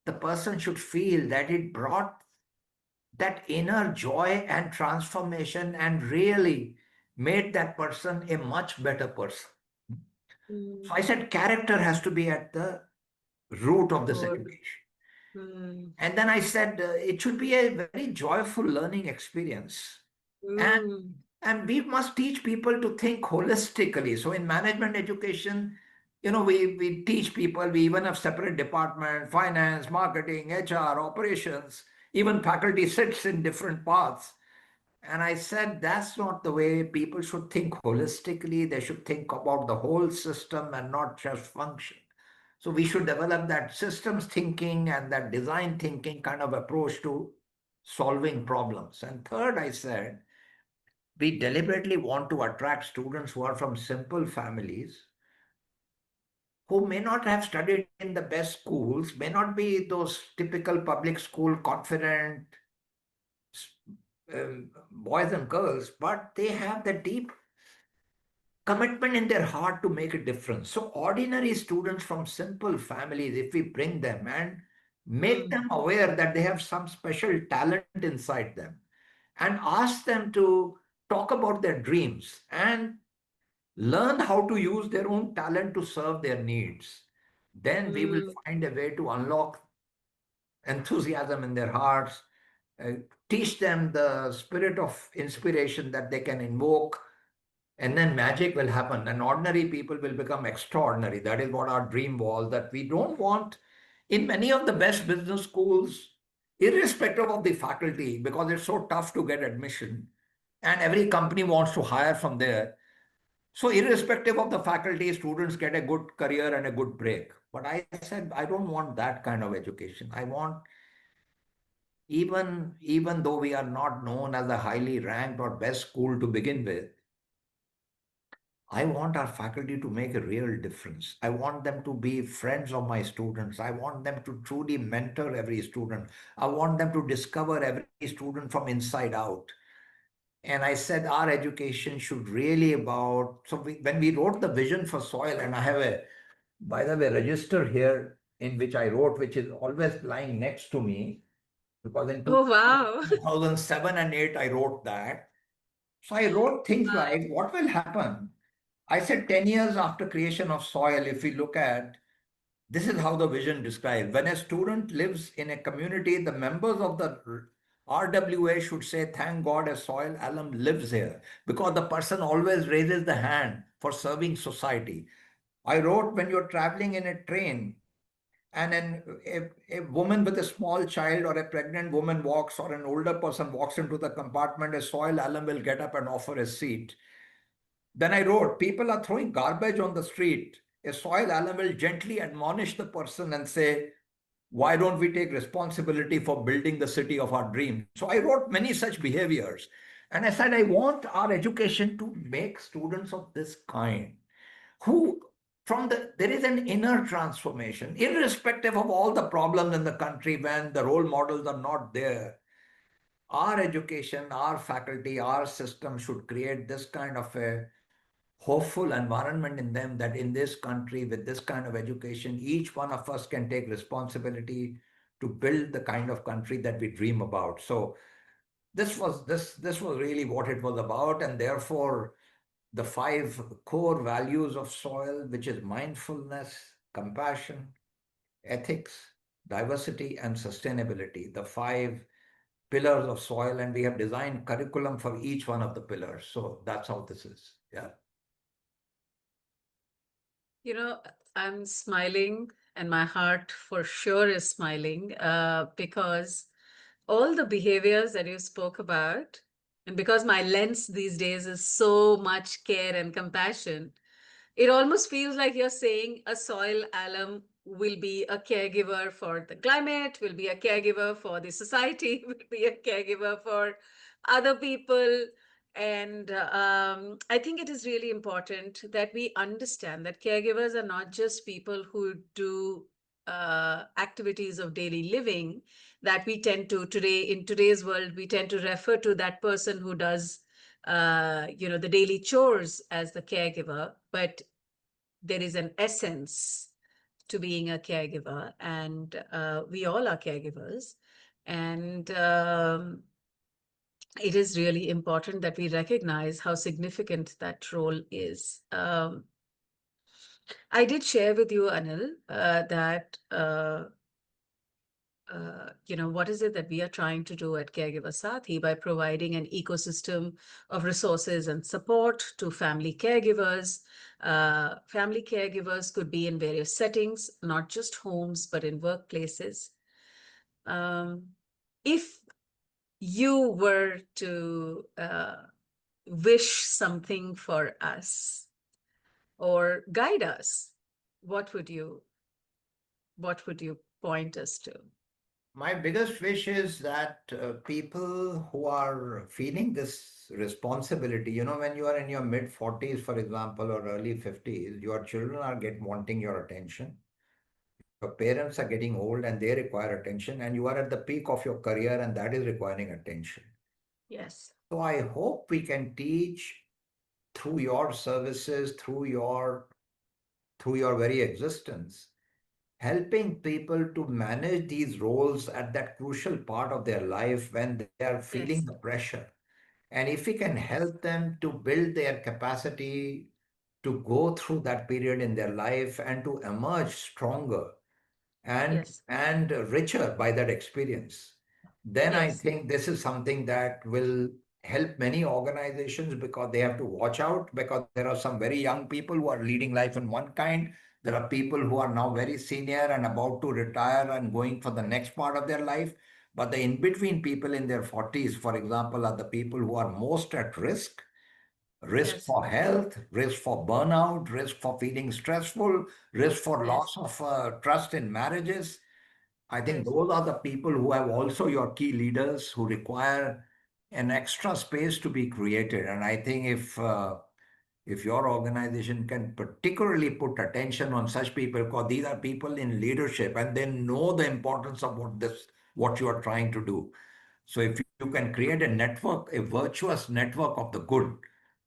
the person should feel that it brought that inner joy and transformation and really made that person a much better person. So I mm. said, character has to be at the root of this Core. education. Mm, And then I said, it should be a very joyful learning experience. And mm, and we must teach people to think holistically. So in management education, we teach people, we even have separate department, finance, marketing, HR, operations, even faculty sits in different paths. And I said, that's not the way people should think holistically. They should think about the whole system and not just function. So we should develop that systems thinking and that design thinking kind of approach to solving problems. And third, I said, we deliberately want to attract students who are from simple families, who may not have studied in the best schools, may not be those typical public school confident boys and girls, but they have the deep commitment in their heart to make a difference. So, ordinary students from simple families, if we bring them and make mm, them aware that they have some special talent inside them and ask them to talk about their dreams and learn how to use their own talent to serve their needs, then we will mm, find a way to unlock enthusiasm in their hearts, uh, teach them the spirit of inspiration that they can invoke, and then magic will happen. And ordinary people will become extraordinary. That is what our dream was, that we don't want in many of the best business schools, irrespective of the faculty, because it's so tough to get admission, and every company wants to hire from there. So, irrespective of the faculty, students get a good career and a good break. But I said, I don't want that kind of education. I want, even though we are not known as a highly ranked or best school to begin with, I want our faculty to make a real difference. I want them to be friends of my students. I want them to truly mentor every student. I want them to discover every student from inside out. And I said our education should really about, so when we wrote the vision for Soil, and I have a, by the way, register here in which I wrote, which is always lying next to me, because in oh, wow. 2007 and 8, I wrote that. So I wrote things Wow. like, what will happen? I said 10 years after creation of Soil, if we look at, this is how the vision describes. When a student lives in a community, the members of the RWA should say, thank God a soil alum lives here, because the person always raises the hand for serving society. I wrote, when you're traveling in a train and a woman with a small child or a pregnant woman walks, or an older person walks into the compartment, a soil alum will get up and offer a seat. Then I wrote, people are throwing garbage on the street. A soil alum will gently admonish the person and say, why don't we take responsibility for building the city of our dreams? So I wrote many such behaviors. And I said, I want our education to make students of this kind who, there is an inner transformation, irrespective of all the problems in the country when the role models are not there. Our education, our faculty, our system should create this kind of a hopeful environment in them, that in this country, with this kind of education, each one of us can take responsibility to build the kind of country that we dream about. So this was really what it was about. And therefore, the five core values of soil, which is mindfulness, compassion, ethics, diversity, and sustainability, the five pillars of soil. And we have designed curriculum for each one of the pillars. So that's how this is. Yeah. You know, I'm smiling, and my heart for sure is smiling, because all the behaviors that you spoke about, and because my lens these days is so much care and compassion, it almost feels like you're saying a soil alum will be a caregiver for the climate, will be a caregiver for the society, will be a caregiver for other people. And I think it is really important that we understand that caregivers are not just people who do activities of daily living, that we tend to today, in today's world, we tend to refer to that person who does the daily chores as the caregiver. But there is an essence to being a caregiver, and we all are caregivers. And it is really important that we recognize how significant that role is. I did share with you, Anil, that what is it that we are trying to do at Caregiver Saathi by providing an ecosystem of resources and support to family caregivers. Family caregivers could be in various settings, not just homes, but in workplaces. Um, if you were to wish something for us or guide us, what would you what would you point us to? My biggest wish is that people who are feeling this responsibility, when you are in your mid 40s, for example, or early 50s, your children are wanting your attention. Your parents are getting old and they require attention, and you are at the peak of your career and that is requiring attention. Yes. So I hope we can teach through your services, through your very existence, helping people to manage these roles at that crucial part of their life when they are feeling Yes. the pressure. And if we can help them to build their capacity to go through that period in their life and to emerge stronger Yes. and richer by that experience, then I Yes. think this is something that will help many organizations, because they have to watch out, because there are some very young people who are leading life in one kind. There are people who are now very senior and about to retire and going for the next part of their life. But the in-between people in their 40s, for example, are the people who are most at risk Yes. for health, risk for burnout, risk for feeling stressful, risk for Yes. loss of trust in marriages. I think Yes. those are the people who have also your key leaders who require an extra space to be created. And I think if your organization can particularly put attention on such people, because these are people in leadership and they know the importance of what you are trying to do. So if you can create a network, a virtuous network of the good,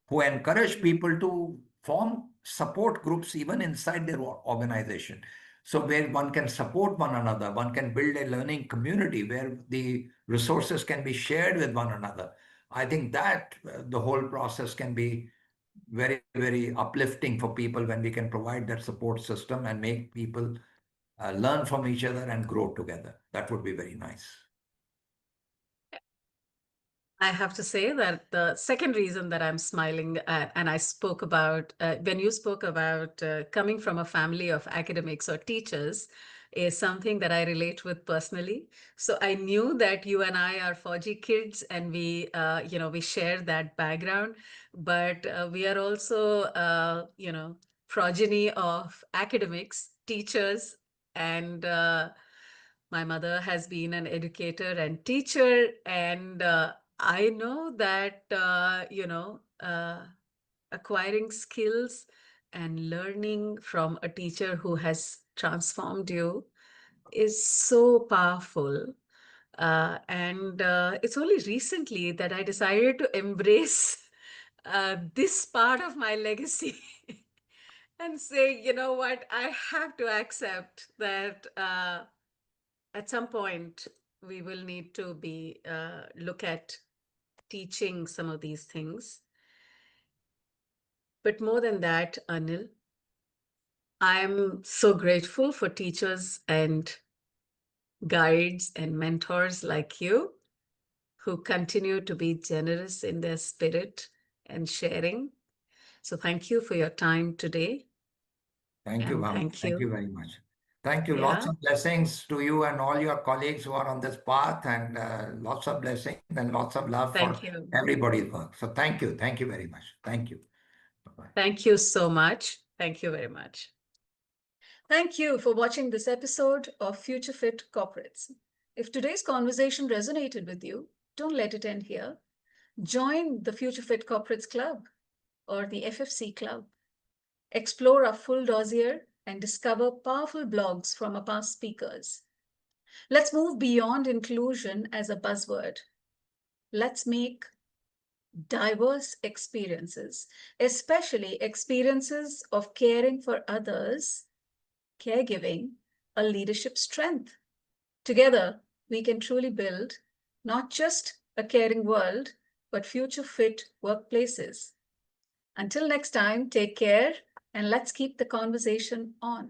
who encourage people to form support groups even inside their organization. So where one can support one another, one can build a learning community where the resources can be shared with one another. I think that the whole process can be very, very uplifting for people when we can provide that support system and make people learn from each other and grow together. That would be very nice. I have to say that the second reason that I'm smiling, and I spoke about when you spoke about coming from a family of academics or teachers, is something that I relate with personally. So I knew that you and I are Fauji kids, and we share that background. But we are also, progeny of academics, teachers, and my mother has been an educator and teacher, and I know that, acquiring skills and learning from a teacher who has transformed you is so powerful. And it's only recently that I decided to embrace this part of my legacy and say, you know what, I have to accept that at some point we will need to be look at teaching some of these things. But more than that, Anil, I'm so grateful for teachers and guides and mentors like you who continue to be generous in their spirit and sharing. So thank you for your time today. Thank you, And Bhavana. thank Thank you you. very much. Thank you. Lots Yeah. of blessings to you and all your colleagues who are on this path, and lots of blessings and lots of love for Thank you. everybody's work. So thank you. Thank you very much. Thank you. Bye-bye. Thank you so much. Thank you very much. Thank you for watching this episode of Future Fit Corporates. If today's conversation resonated with you, don't let it end here. Join the Future Fit Corporates Club or the FFC Club. Explore our full dossier and discover powerful blogs from our past speakers. Let's move beyond inclusion as a buzzword. Let's make diverse experiences, especially experiences of caring for others, caregiving, a leadership strength. Together, we can truly build not just a caring world, but future fit workplaces. Until next time, take care and let's keep the conversation on.